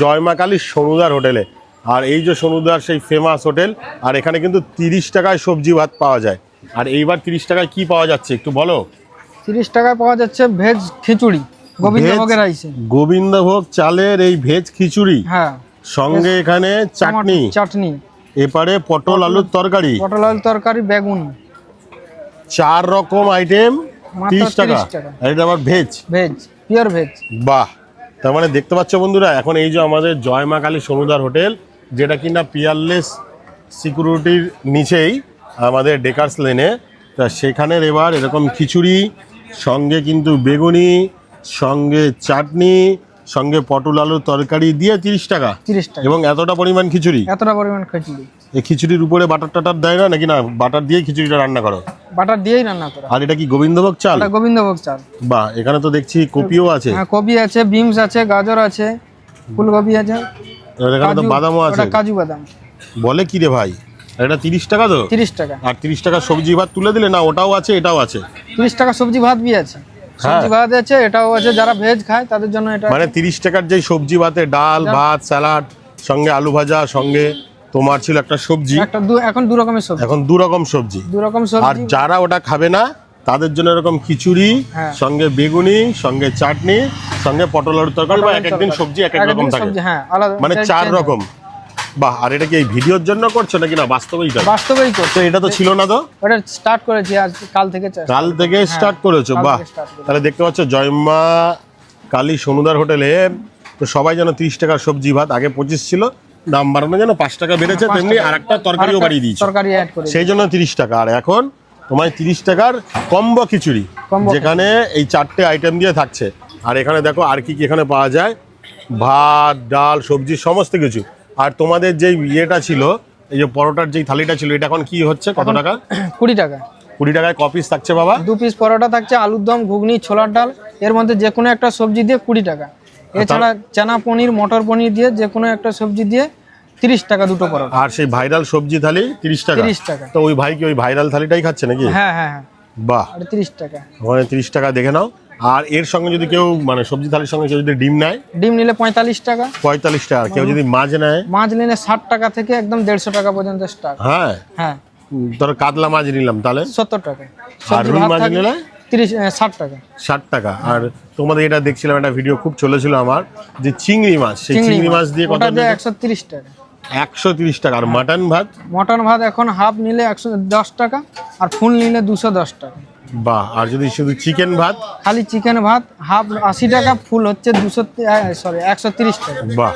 জয় মা কালীর সনুদার হোটেলে। আর এই যে সনুদার সেই ফেমাস হোটেল, আর এখানে কিন্তু 30 টাকায় সবজি ভাত পাওয়া যায়। আর এইবার 30 টাকায় কি পাওয়া যাচ্ছে একটু বলো। 30 টাকায় পাওয়া যাচ্ছে ভেজ খিচুড়ি, গোবিন্দভোগের আইসে। গোবিন্দভোগ চালের এই ভেজ খিচুড়ি, হ্যাঁ, সঙ্গে এখানে চাটনি, এপারে পটল আলুর তরকারি, বেগুন, 4 রকম আইটেম 30 টাকা। আর এটা আবার ভেজ, পিওর ভেজ। বাহ! তার মানে দেখতে পাচ্ছ বন্ধুরা, এখন এই যে আমাদের জয় মা কালী সনুদার হোটেল, যেটা কিনা পিয়ারলেস সিকিউরিটির নিচেই আমাদের ডেকার্স লেনে, তা সেখানের এবার এরকম খিচুড়ি, সঙ্গে কিন্তু বেগুনি, সঙ্গে চাটনি, সঙ্গে পটল আলুর তরকারি দিয়ে 30 টাকা। এবং এতটা পরিমাণ খিচুড়ি। এই খিচুড়ির উপরে বাটার টাটার দেয় না নাকি? না, বাটার দিয়েই খিচুড়িটা রান্না করো? বাটার দিয়েই রান্না করা। আর এটা কি গোবিন্দভোগ চাল? এটা গোবিন্দভোগ চাল। বাহ, এখানে তো দেখছি কপিও আছে। হ্যাঁ, কপি আছে, বিনস আছে, গাজর আছে, ফুলকপি আছে, এখানে তো বাদামও আছে। কাজু বাদাম। বলে কি রে ভাই, এটা 30 টাকা তো? 30 টাকা। আর 30 টাকা সবজি ভাত তুলে দিলে না? ওটাও আছে এটাও আছে। 30 টাকা সবজি ভাত বি আছে, সবজি ভাত আছে, এটাও আছে। যারা ভেজ খায় তাদের জন্য এটা। মানে 30 টাকার যে সবজি ভাতে ডাল ভাত স্যালাড, সঙ্গে আলু ভাজা, সঙ্গে তোমার ছিল একটা সবজি, এখন দু রকমের সবজি, এখন দু রকম সবজি। আর যারা ওটা খাবে না তাদের জন্য এরকম খিচুড়ি, সঙ্গে বেগুনি, সঙ্গে চাটনি, সঙ্গে পটল আলুর তরকারি, বা এক একদিন সবজি এক এক রকম থাকে, মানে 4 রকম। বাহ! আর এটা কি এই ভিডিওর জন্য করছো নাকি না বাস্তবেই করছো? বাস্তবেই করছো। এটা তো ছিল না তো? ওটা স্টার্ট করেছি আজ, কাল থেকে স্টার্ট করেছো। বাহ! তাহলে দেখতে পাচ্ছ জয় মা কালী সনুদার হোটেলে তো সবাই যেন 30 টাকার সবজি ভাত, আগে 25 ছিল, দাম বাড়ানো যেন 5 টাকা বেড়েছে, তেমনি আরেকটা তরকারিও বাড়িয়ে দিয়েছে, সেই জন্য 30 টাকা। আর এখন তোমায় 30 টাকার কম্বো খিচুড়ি, যেখানে এই 4টে আইটেম দিয়ে থাকছে। আর এখানে দেখো আর কি কি এখানে পাওয়া যায়, ভাত ডাল সবজি সমস্ত কিছু। আর তোমাদের যে ইয়েটা ছিল, এই যে পরোটার যে থালিটা ছিল, এটা এখন কি হচ্ছে, কত টাকা? 20 টাকা। 20 টাকায় ক পিস থাকছে বাবা? 2 পিস পরোটা থাকছে, আলুর দম, ঘুগনি, ছোলার ডাল, এর মধ্যে যে কোনো একটা সবজি দিয়ে 20 টাকা। এছাড়া চানা পনির, মটর পনির দিয়ে যে কোনো একটা সবজি দিয়ে 30 টাকা দুটো পরোটা। আর সেই ভাইরাল সবজি থালি 30 টাকা। 30 টাকা। তো ওই ভাই কি ওই ভাইরাল থালিটাই খাচ্ছে নাকি? হ্যাঁ হ্যাঁ হ্যাঁ। বাহ, 30 টাকা। ওখানে 30 টাকা দেখে নাও। আর এর সঙ্গে যদি কেউ মানে সবজি থালির সঙ্গে কেউ যদি ডিম নেয়, ডিম নিলে 45 টাকা। 45 টাকা। কেউ যদি মাছ নেয়, মাছ নিলে 60 টাকা থেকে একদম 150 টাকা পর্যন্ত স্টার্ট। হ্যাঁ হ্যাঁ। ধরো কাতলা মাছ নিলাম তাহলে 70 টাকা। আর রুই মাছ নিলে 60 টাকা। 60 টাকা। আর তোমাদের এটা দেখছিলাম একটা ভিডিও খুব চলেছিল আমার, যে চিংড়ি মাছ, সেই চিংড়ি মাছ দিয়ে কত? 130 টাকা। 130 টাকা। আর মাটন ভাত? মটন ভাত এখন হাফ নিলে 110 টাকা, আর ফুল নিলে 210 টাকা। বাহ! আর যদি শুধু চিকেন ভাত? খালি চিকেন ভাত হাফ 80 টাকা, ফুল হচ্ছে 130 টাকা। বাহ!